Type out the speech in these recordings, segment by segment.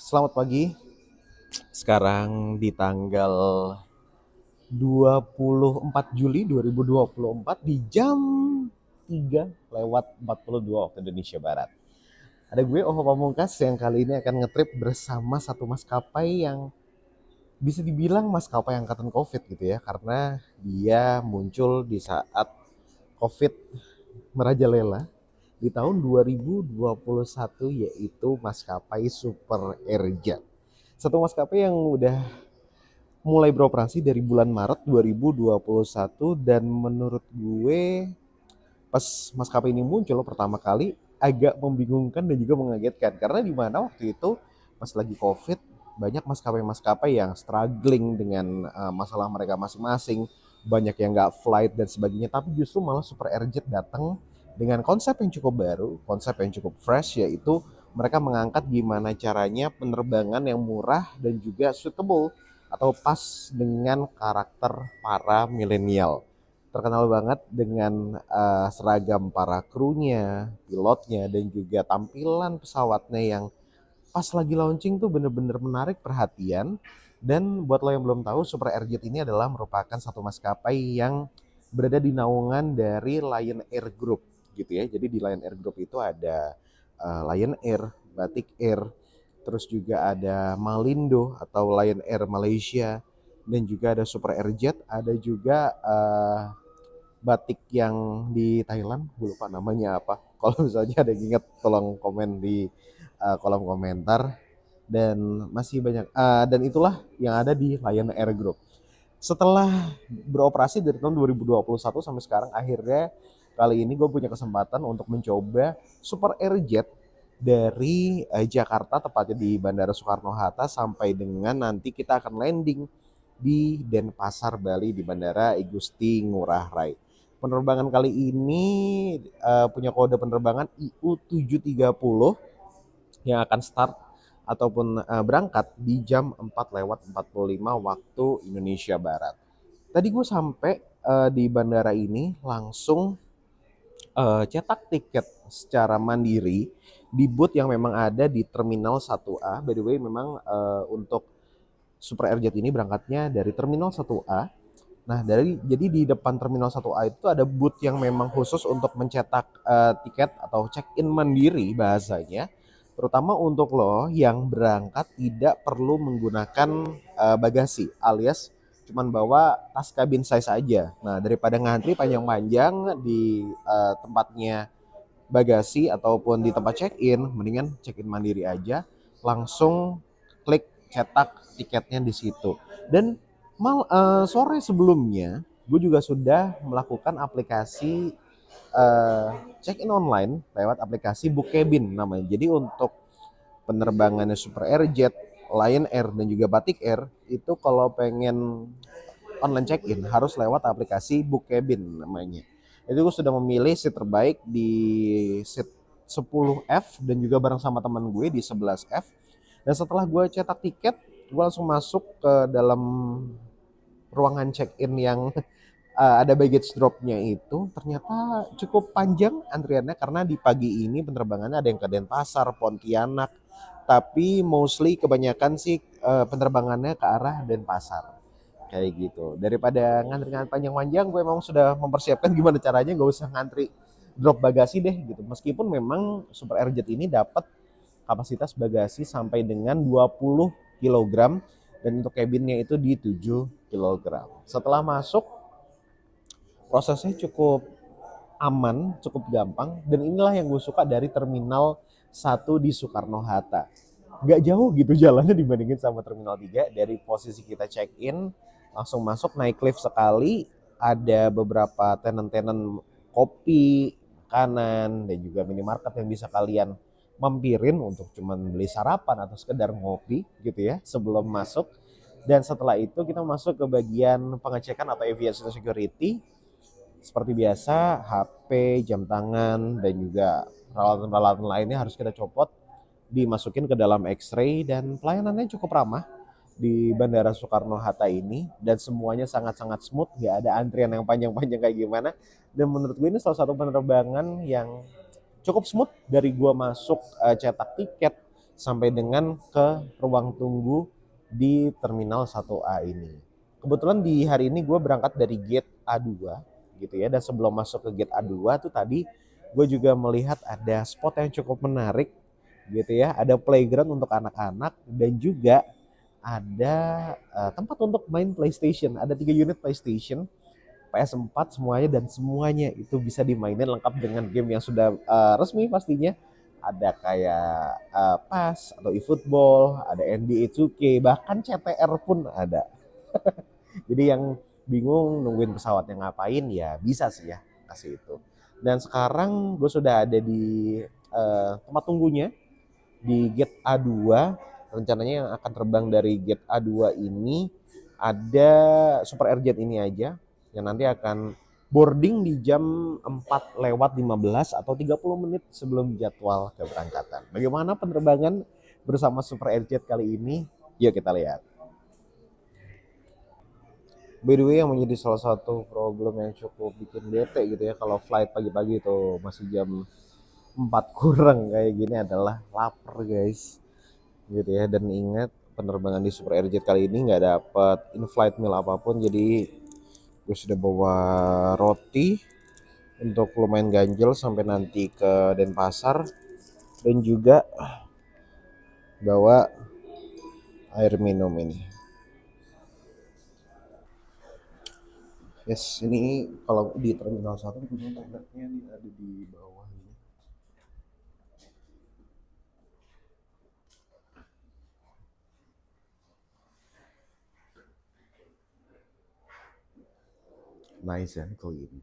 Selamat pagi. Sekarang di tanggal 24 Juli 2024 di jam 3:42 waktu Indonesia Barat. Ada gue Oho Pamungkas yang kali ini akan ngetrip bersama satu maskapai yang bisa dibilang maskapai angkatan Covid gitu ya, karena dia muncul di saat Covid merajalela di tahun 2021, yaitu maskapai Super Airjet. Satu maskapai yang udah mulai beroperasi dari bulan Maret 2021, dan menurut gue pas maskapai ini muncul pertama kali agak membingungkan dan juga mengagetkan, karena di mana waktu itu pas lagi Covid banyak maskapai-maskapai yang struggling dengan masalah mereka masing-masing, banyak yang nggak flight dan sebagainya, tapi justru malah Super Airjet datang dengan konsep yang cukup baru, konsep yang cukup fresh, yaitu mereka mengangkat gimana caranya penerbangan yang murah dan juga suitable atau pas dengan karakter para milenial. Terkenal banget dengan seragam para krunya, pilotnya, dan juga tampilan pesawatnya yang pas lagi launching tuh bener-bener menarik perhatian. Dan buat lo yang belum tahu, Super Airjet ini adalah merupakan satu maskapai yang berada di naungan dari Lion Air Group gitu ya. Jadi di Lion Air Group itu ada Lion Air, Batik Air, terus juga ada Malindo atau Lion Air Malaysia, dan juga ada Super Airjet, ada juga Batik yang di Thailand, gue lupa namanya apa. Kalau misalnya ada yang ingat tolong komen di kolom komentar. Dan masih banyak dan itulah yang ada di Lion Air Group. Setelah beroperasi dari tahun 2021 sampai sekarang, akhirnya kali ini gue punya kesempatan untuk mencoba Super Airjet dari Jakarta, tepatnya di Bandara Soekarno-Hatta, sampai dengan nanti kita akan landing di Denpasar, Bali, di Bandara Igusti Ngurah Rai. Penerbangan kali ini punya kode penerbangan IU730 yang akan start ataupun berangkat di jam 4:45 waktu Indonesia Barat. Tadi gue sampai di bandara ini langsung cetak tiket secara mandiri di booth yang memang ada di Terminal 1A. By the way, memang untuk Super Airjet ini berangkatnya dari Terminal 1A. Nah, jadi di depan Terminal 1A itu ada booth yang memang khusus untuk mencetak tiket atau check-in mandiri bahasanya. Terutama untuk lo yang berangkat tidak perlu menggunakan bagasi, alias cuman bawa tas kabin size aja. Nah, daripada ngantri panjang-panjang di tempatnya bagasi ataupun di tempat check-in, mendingan check-in mandiri aja, langsung klik cetak tiketnya di situ. Dan sore sebelumnya gue juga sudah melakukan aplikasi check-in online lewat aplikasi Book Cabin namanya. Jadi untuk penerbangannya Super Airjet, Lion Air, dan juga Batik Air itu kalau pengen online check-in harus lewat aplikasi Book Cabin namanya. Itu gue sudah memilih seat terbaik di seat 10F dan juga bareng sama teman gue di 11F. Dan setelah gue cetak tiket, gue langsung masuk ke dalam ruangan check-in yang ada baggage drop-nya. Itu ternyata cukup panjang antriannya, karena di pagi ini penerbangannya ada yang ke Denpasar, Pontianak, tapi mostly kebanyakan sih penerbangannya ke arah Denpasar kayak gitu. Daripada ngantri-ngantri panjang-panjang, gue memang sudah mempersiapkan gimana caranya gak usah ngantri drop bagasi deh gitu. Meskipun memang Super Airjet ini dapat kapasitas bagasi sampai dengan 20 kilogram, dan untuk cabinnya itu di 7 kilogram. Setelah masuk, prosesnya cukup aman, cukup gampang, dan inilah yang gue suka dari Terminal 1 di Soekarno-Hatta. Gak jauh gitu jalannya dibandingin sama Terminal 3. Dari posisi kita check-in, langsung masuk, naik lift sekali, ada beberapa tenan-tenan kopi, makanan, dan juga minimarket yang bisa kalian mampirin untuk cuman beli sarapan atau sekedar ngopi gitu ya sebelum masuk. Dan setelah itu kita masuk ke bagian pengecekan atau aviation security. Seperti biasa, HP, jam tangan, dan juga peralatan-peralatan lainnya harus kita copot, dimasukin ke dalam X-ray, dan pelayanannya cukup ramah di Bandara Soekarno-Hatta ini, dan semuanya sangat-sangat smooth, gak ada antrian yang panjang-panjang kayak gimana. Dan menurut gue ini salah satu penerbangan yang cukup smooth dari gua masuk cetak tiket sampai dengan ke ruang tunggu di Terminal 1A ini. Kebetulan di hari ini gue berangkat dari gate A2 gitu ya, dan sebelum masuk ke gate A2 tuh tadi gue juga melihat ada spot yang cukup menarik gitu ya, ada playground untuk anak-anak dan juga ada tempat untuk main PlayStation. Ada 3 unit PlayStation, PS4 semuanya, dan semuanya itu bisa dimainin lengkap dengan game yang sudah resmi pastinya. Ada kayak PAS atau eFootball, ada NBA 2K, bahkan CTR pun ada. Jadi yang bingung nungguin pesawatnya ngapain ya bisa sih ya kasih itu. Dan sekarang gue sudah ada di tempat tunggunya di gate A2. Rencananya yang akan terbang dari gate A2 ini ada Super Airjet ini aja yang nanti akan boarding di jam 4:15 atau 30 menit sebelum jadwal keberangkatan. Bagaimana penerbangan bersama Super Airjet kali ini? Yuk kita lihat. By the way, yang menjadi salah satu problem yang cukup bikin bete gitu ya kalau flight pagi-pagi itu masih jam 4 kurang kayak gini adalah lapar guys gitu ya. Dan ingat, penerbangan di Super Airjet kali ini nggak dapat in-flight meal apapun, jadi gue sudah bawa roti untuk lumayan ganjel sampai nanti ke Denpasar, dan juga bawa air minum ini. Yes, ini kalau di Terminal 1 kebetulan toiletnya nih ada di bawah ini. Nice and clean.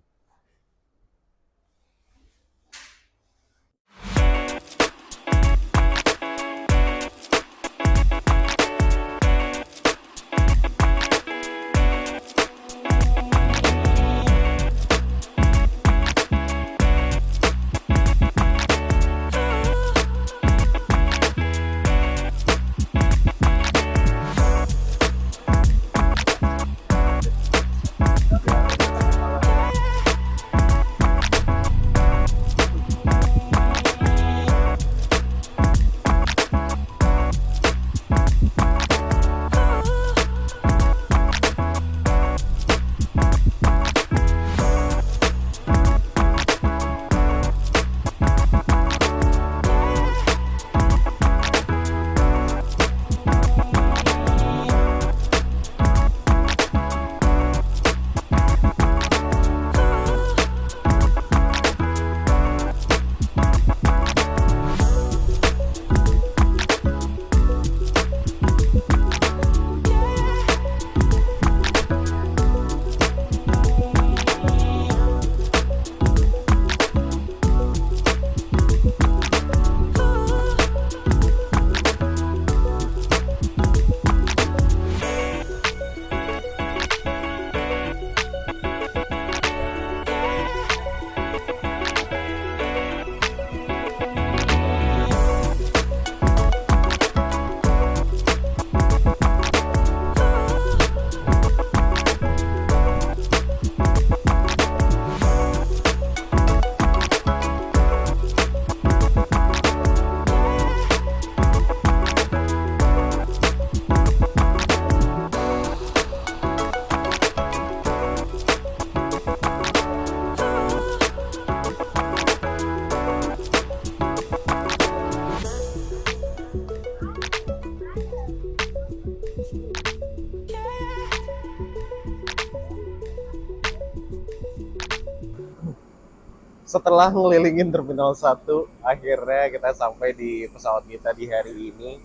Setelah ngelilingin Terminal 1, akhirnya kita sampai di pesawat kita di hari ini.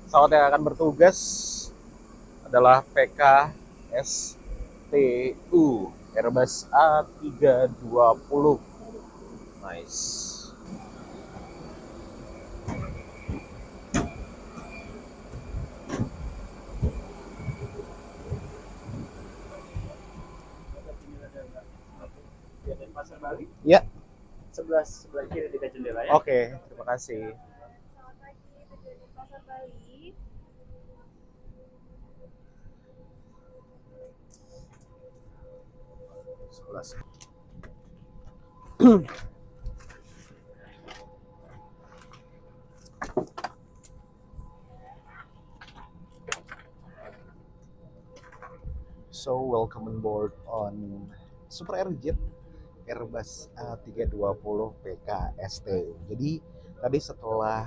Pesawat yang akan bertugas adalah PKSTU Airbus A320. Nice. Pasar Bali Ya, sebelah kiri dekat jendela ya. oke, terima kasih. Selamat pagi, tujuan Pasar Bali. Sebelas. So welcome on board on Super Aerojet Airbus A320 PKST. Jadi tadi setelah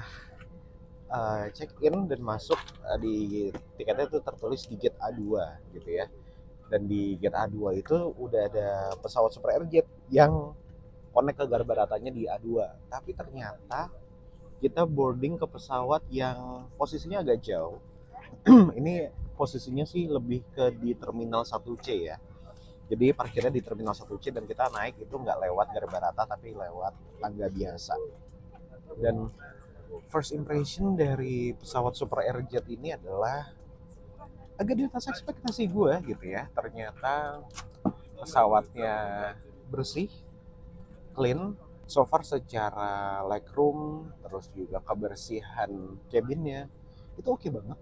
check in dan masuk, di tiketnya itu tertulis di gate A2 gitu ya. Dan di gate A2 itu udah ada pesawat Super Aerojet yang connect ke Garbaratanya di A2. Tapi ternyata kita boarding ke pesawat yang posisinya agak jauh. Ini posisinya sih lebih ke di Terminal 1C ya. Jadi parkirnya di Terminal 1C dan kita naik itu nggak lewat Garbarata tapi lewat tangga biasa. Dan first impression dari pesawat Super Aerojet ini adalah agak di atas ekspektasi gue gitu ya. Ternyata pesawatnya bersih, clean. So far secara legroom, terus juga kebersihan cabinnya itu oke banget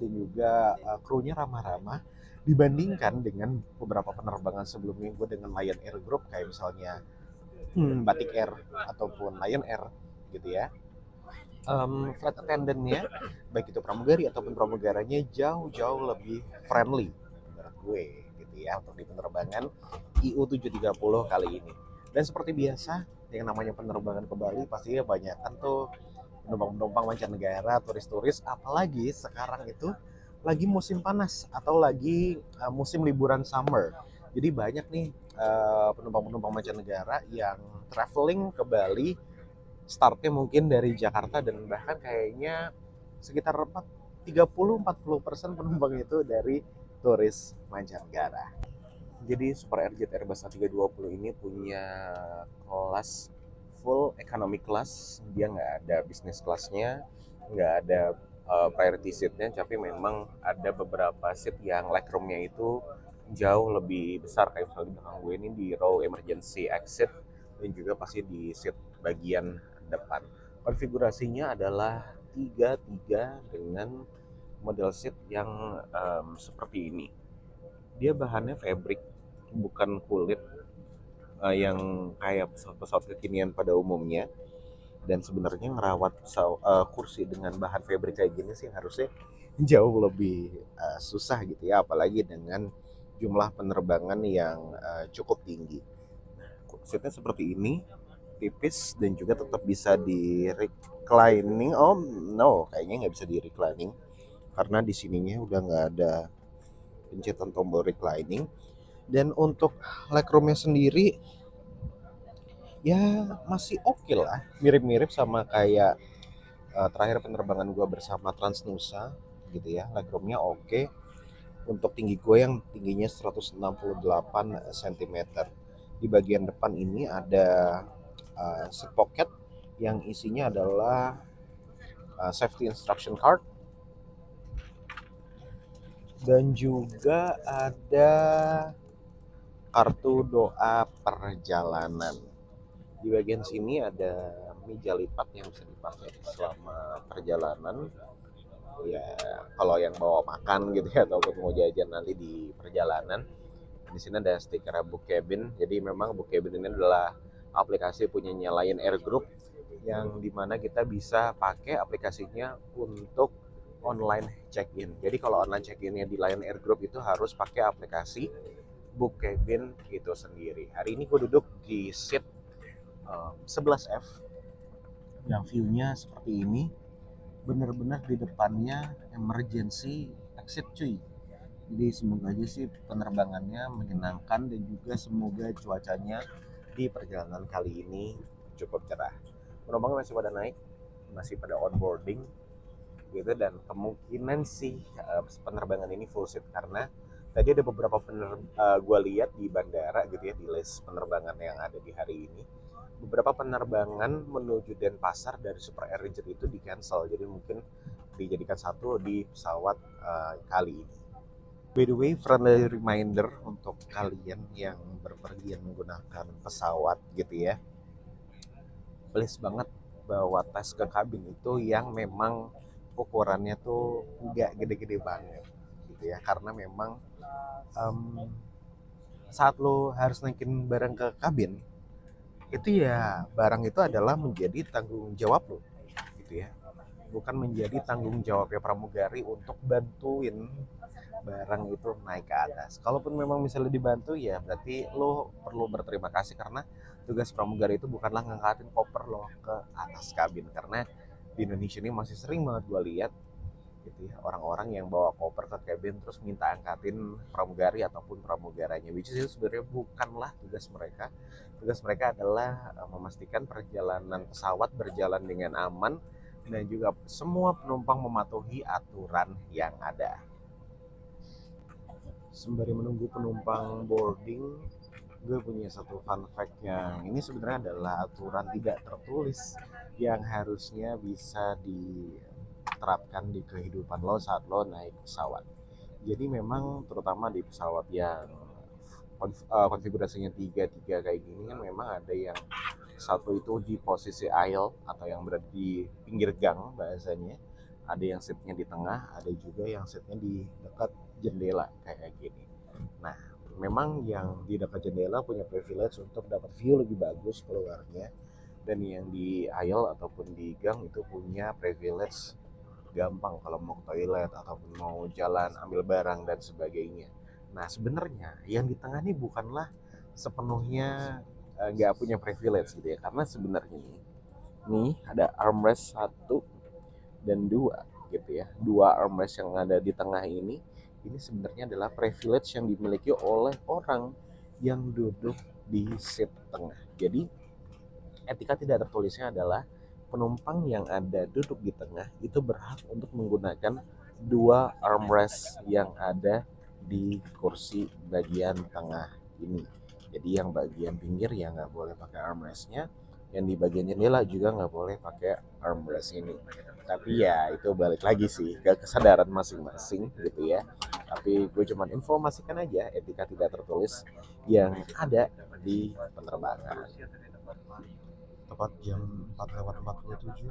dan juga krunya ramah-ramah dibandingkan dengan beberapa penerbangan sebelumnya gue dengan Lion Air Group kayak misalnya Batik Air ataupun Lion Air gitu ya. Flight attendant-nya baik itu pramugari ataupun pramugaranya jauh-jauh lebih friendly menurut gue gitu ya untuk di penerbangan IU730 kali ini. Dan seperti biasa yang namanya penerbangan ke Bali pastinya banyak kan tuh penumpang-penumpang mancanegara, turis-turis, apalagi sekarang itu lagi musim panas atau lagi musim liburan summer. Jadi banyak nih penumpang-penumpang mancanegara yang traveling ke Bali, startnya mungkin dari Jakarta dan bahkan kayaknya sekitar 30-40% penumpang itu dari turis mancanegara. Jadi Super Aerojet Airbus A320 ini punya kelas full economy class, dia nggak ada business classnya, nggak ada priority seatnya, tapi memang ada beberapa seat yang legroomnya itu jauh lebih besar kayak misalnya di belakang gue ini di row emergency exit dan juga pasti di seat bagian depan. Konfigurasinya adalah 3-3 dengan model seat yang seperti ini. Dia bahannya fabric, bukan kulit yang kayak pesawat-pesawat kekinian pada umumnya. Dan sebenarnya ngerawat kursi dengan bahan fabric kayak gini sih harusnya jauh lebih susah gitu ya, apalagi dengan jumlah penerbangan yang cukup tinggi. Seatnya seperti ini, tipis dan juga tetap bisa di reclining. Oh no, kayaknya nggak bisa di reclining karena di sininya udah nggak ada pencetan tombol reclining. Dan untuk legroomnya sendiri ya masih oke lah, mirip-mirip sama kayak terakhir penerbangan gue bersama Transnusa gitu ya. Legroomnya oke. Untuk tinggi gue yang tingginya 168 cm. Di bagian depan ini ada seat pocket yang isinya adalah safety instruction card dan juga ada kartu doa perjalanan. Di bagian sini ada meja lipat yang bisa dipakai selama perjalanan. Ya kalau yang bawa makan gitu ya ataupun mau jajan nanti di perjalanan. Di sini ada stiker book cabin. Jadi memang book cabin ini adalah aplikasi punyanya Lion Air Group yang dimana kita bisa pakai aplikasinya untuk online check-in. Jadi kalau online check-innya di Lion Air Group itu harus pakai aplikasi book cabin itu sendiri. Hari ini gue duduk di seat 11F yang view-nya seperti ini. Bener-bener di depannya emergency exit cuy. Jadi semoga aja sih penerbangannya menyenangkan dan juga semoga cuacanya di perjalanan kali ini cukup cerah. Penumpang masih pada naik, masih pada onboarding gitu, dan kemungkinan sih penerbangan ini full seat karena tadi ada beberapa gue lihat di bandara gitu ya, di list penerbangan yang ada di hari ini. Beberapa penerbangan menuju Denpasar dari Super Aerojet itu di cancel, jadi mungkin dijadikan satu di pesawat kali ini. By the way, friendly reminder untuk kalian yang berpergian menggunakan pesawat gitu ya, please banget bawa tas ke kabin itu yang memang ukurannya tuh nggak gede-gede banget gitu ya, karena memang saat lo harus naikin barang ke kabin itu ya barang itu adalah menjadi tanggung jawab lo gitu ya, bukan menjadi tanggung jawabnya pramugari untuk bantuin barang itu naik ke atas. Kalaupun memang misalnya dibantu ya berarti lo perlu berterima kasih karena tugas pramugari itu bukanlah ngangkatin koper lo ke atas kabin, karena di Indonesia ini masih sering banget gue lihat gitu ya, orang-orang yang bawa koper ke cabin terus minta angkatin pramugari ataupun pramugaranya, which is sebenarnya bukanlah tugas mereka. Tugas mereka adalah memastikan perjalanan pesawat berjalan dengan aman dan juga semua penumpang mematuhi aturan yang ada. Sembari menunggu penumpang boarding, gue punya satu fun fact yang ini sebenarnya adalah aturan tidak tertulis yang harusnya bisa diterapkan di kehidupan lo saat lo naik pesawat. Jadi memang terutama di pesawat yang konfigurasinya tiga kayak gini kan memang ada yang satu itu di posisi aisle atau yang berada di pinggir gang bahasanya, ada yang seatnya di tengah, ada juga yang seatnya di dekat jendela kayak gini. Nah, memang yang di dekat jendela punya privilege untuk dapat view lebih bagus keluarnya, dan yang di aisle ataupun di gang itu punya privilege gampang kalau mau ke toilet ataupun mau jalan ambil barang dan sebagainya. Nah, sebenarnya yang di tengah ini bukanlah sepenuhnya nggak punya privilege gitu ya, karena sebenarnya nih ada armrest 1 dan 2 gitu ya. Dua armrest yang ada di tengah ini sebenarnya adalah privilege yang dimiliki oleh orang yang duduk di seat tengah. Jadi etika tidak tertulisnya adalah penumpang yang ada duduk di tengah itu berhak untuk menggunakan dua armrest yang ada di kursi bagian tengah ini. Jadi yang bagian pinggir ya nggak boleh pakai armrestnya, yang di bagian jendela juga nggak boleh pakai armrest ini. Tapi ya itu balik lagi sih ke kesadaran masing-masing gitu ya. Tapi gue cuma informasikan aja etika tidak tertulis yang ada di penerbangan. Tepat jam 4:47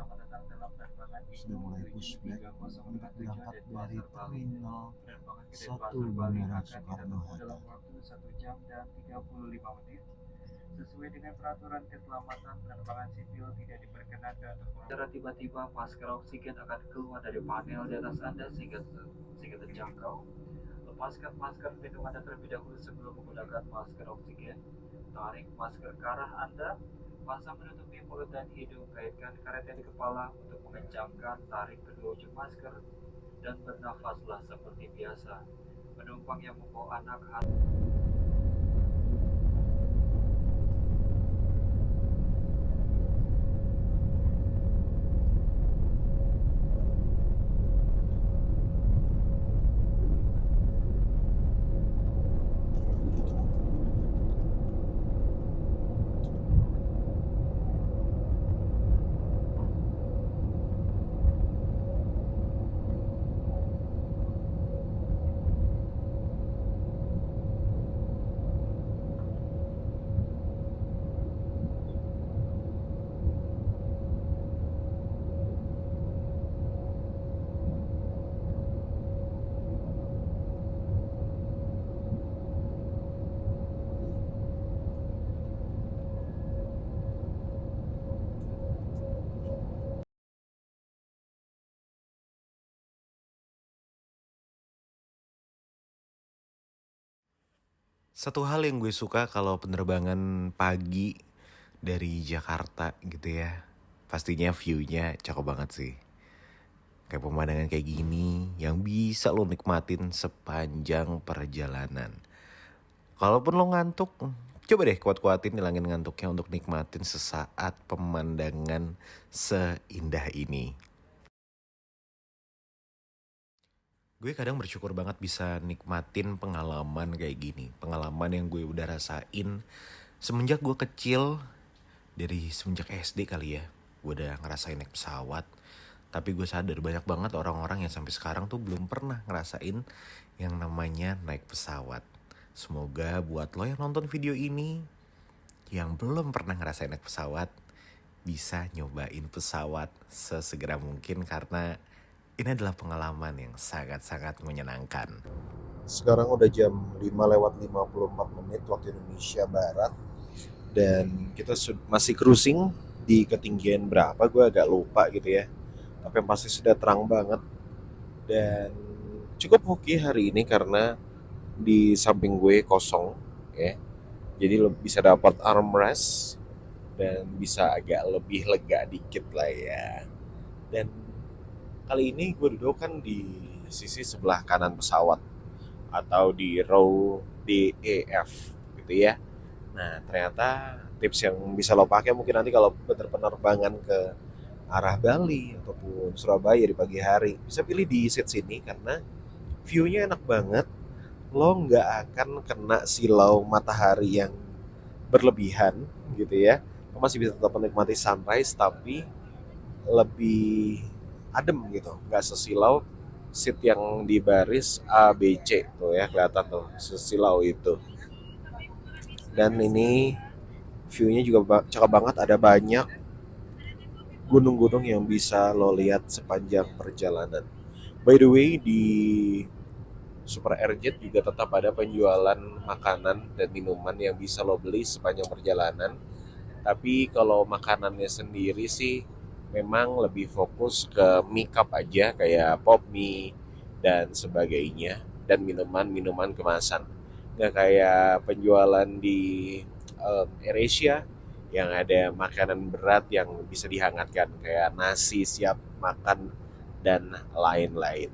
sudah mulai pushback untuk berangkat dari terminal 1 Bandara Soekarno-Hatta. 1 jam dan 35 menit. Sesuai dengan peraturan keselamatan penerbangan sipil tidak diperkenankan untuk secara tiba-tiba masker oksigen akan keluar dari panel di atas Anda sehingga terjangkau. Lepaskan masker pelindung Anda terlebih dahulu sebelum menggunakan masker oksigen. Tarik masker ke arah Anda, pasang menutupi mulut dan hidung, kaitkan karetnya di kepala untuk mengencangkan, tarik kedua ujung masker dan bernafaslah seperti biasa. Penumpang yang membawa anak Satu hal yang gue suka kalau penerbangan pagi dari Jakarta gitu ya, pastinya view-nya cakep banget sih. Kayak pemandangan kayak gini yang bisa lo nikmatin sepanjang perjalanan. Kalaupun lo ngantuk, coba deh kuat-kuatin hilangin ngantuknya untuk nikmatin sesaat pemandangan seindah ini. Gue kadang bersyukur banget bisa nikmatin pengalaman kayak gini. Pengalaman yang gue udah rasain semenjak gue kecil, dari semenjak SD kali ya. Gue udah ngerasain naik pesawat. Tapi gue sadar banyak banget orang-orang yang sampai sekarang tuh belum pernah ngerasain yang namanya naik pesawat. Semoga buat lo yang nonton video ini, yang belum pernah ngerasain naik pesawat, bisa nyobain pesawat sesegera mungkin karena ini adalah pengalaman yang sangat-sangat menyenangkan. Sekarang udah jam 5:54 waktu Indonesia Barat. Dan kita masih cruising di ketinggian berapa, gue agak lupa gitu ya. Tapi pasti sudah terang banget. Dan cukup hoki hari ini karena di samping gue kosong ya. Jadi lo bisa dapat armrest dan bisa agak lebih lega dikit lah ya. Dan kali ini gue duduk kan di sisi sebelah kanan pesawat atau di row DEF gitu ya. Nah, ternyata tips yang bisa lo pakai mungkin nanti kalau penerbangan ke arah Bali ataupun Surabaya di pagi hari, bisa pilih di seat sini karena view-nya enak banget. Lo nggak akan kena silau matahari yang berlebihan gitu ya. Lo masih bisa tetap menikmati sunrise tapi lebih adem gitu, nggak sesilau seat yang di baris A, B, C tuh ya, kelihatan tuh sesilau itu. Dan ini view-nya juga cakep banget, ada banyak gunung-gunung yang bisa lo lihat sepanjang perjalanan. By the way, di Super Airjet juga tetap ada penjualan makanan dan minuman yang bisa lo beli sepanjang perjalanan. Tapi kalau makanannya sendiri sih memang lebih fokus ke mie cup aja kayak pop mie dan sebagainya, dan minuman-minuman kemasan. Nggak kayak penjualan di AirAsia yang ada makanan berat yang bisa dihangatkan kayak nasi siap makan dan lain-lain.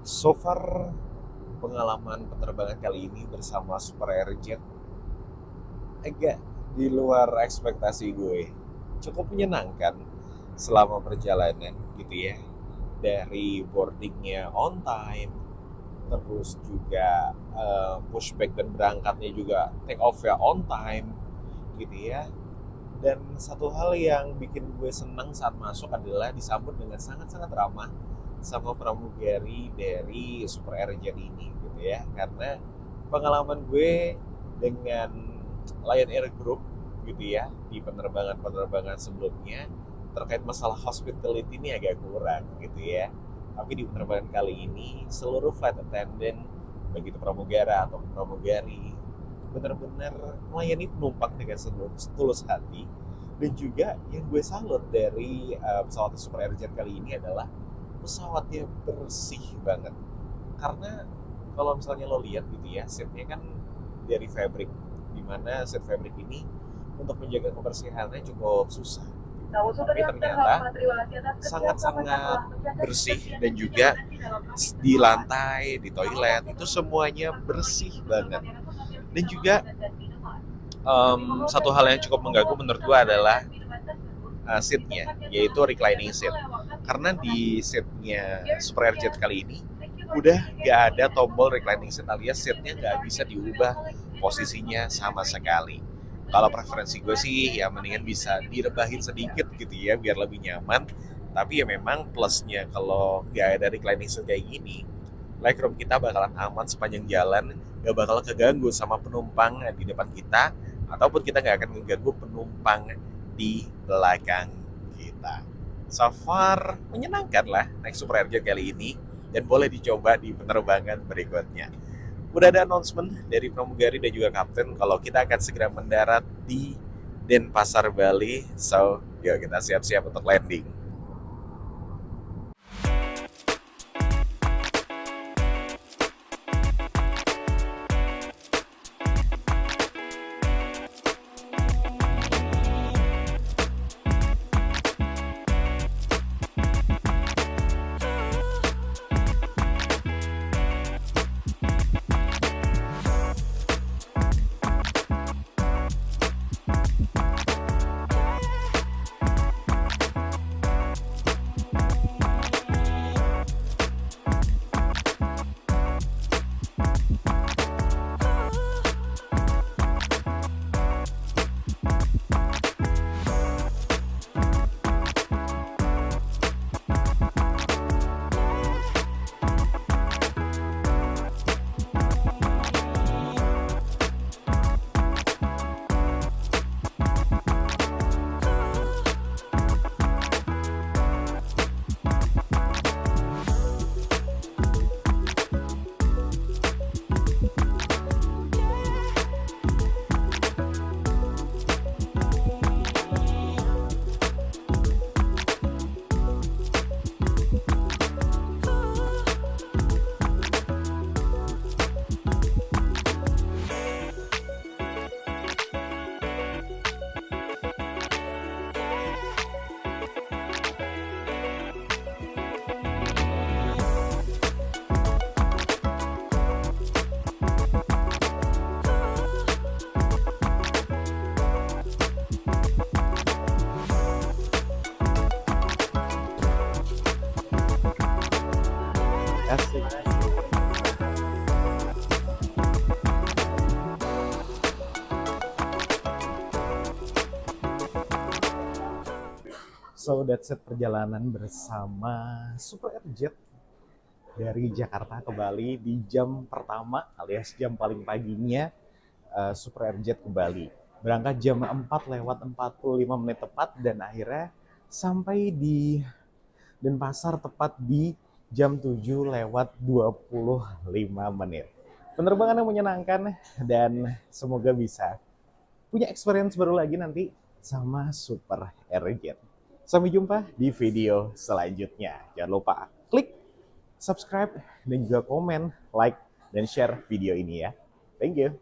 So far pengalaman penerbangan kali ini bersama Super Airjet agak di luar ekspektasi gue. Cukup menyenangkan selama perjalanan gitu ya. Dari boardingnya on time, terus juga pushback dan berangkatnya juga take off ya on time gitu ya. Dan satu hal yang bikin gue senang saat masuk adalah disambut dengan sangat-sangat ramah sama pramugari dari Super Airjet ini gitu ya. Karena pengalaman gue dengan Lion Air Group gitu ya di penerbangan-penerbangan sebelumnya terkait masalah hospitality ini agak kurang gitu ya. Tapi di penerbangan kali ini seluruh flight attendant begitu pramugara atau pramugari benar-benar melayani penumpang dengan setulus hati. Dan juga yang gue salut dari pesawat Super Airjet kali ini adalah pesawatnya bersih banget. Karena kalau misalnya lo lihat gitu ya, seatnya kan dari fabric, dimana seat fabric ini untuk menjaga kebersihannya cukup susah. Tapi ternyata sangat-sangat bersih, dan juga di lantai, di toilet itu semuanya bersih banget. Dan juga satu hal yang cukup mengganggu menurut gue adalah seatnya, yaitu reclining seat. Karena di seatnya Super Airjet kali ini udah gak ada tombol reclining seat, alias seatnya gak bisa diubah posisinya sama sekali. Kalau preferensi gue sih ya mendingan bisa direbahin sedikit gitu ya biar lebih nyaman. Tapi ya memang plusnya kalau gak ada reclining seat kayak gini, legroom kita bakalan aman sepanjang jalan, gak bakal keganggu sama penumpang di depan kita, ataupun kita gak akan mengganggu penumpang di belakang kita. So far menyenangkan lah naik Super Airjet kali ini, dan boleh dicoba di penerbangan berikutnya. Udah ada announcement dari pramugari dan juga kapten kalau kita akan segera mendarat di Denpasar, Bali. So, yuk kita siap-siap untuk landing. Asik. So that's it perjalanan bersama Super Airjet dari Jakarta ke Bali di jam pertama alias jam paling paginya. Super Airjet ke Bali. Berangkat jam 4 lewat 45 menit tepat dan akhirnya sampai di Denpasar tepat di jam 7 lewat 25 menit. Penerbangan yang menyenangkan dan semoga bisa punya experience baru lagi nanti sama Super Airjet. Sampai jumpa di video selanjutnya. Jangan lupa klik subscribe dan juga komen, like, dan share video ini ya. Thank you.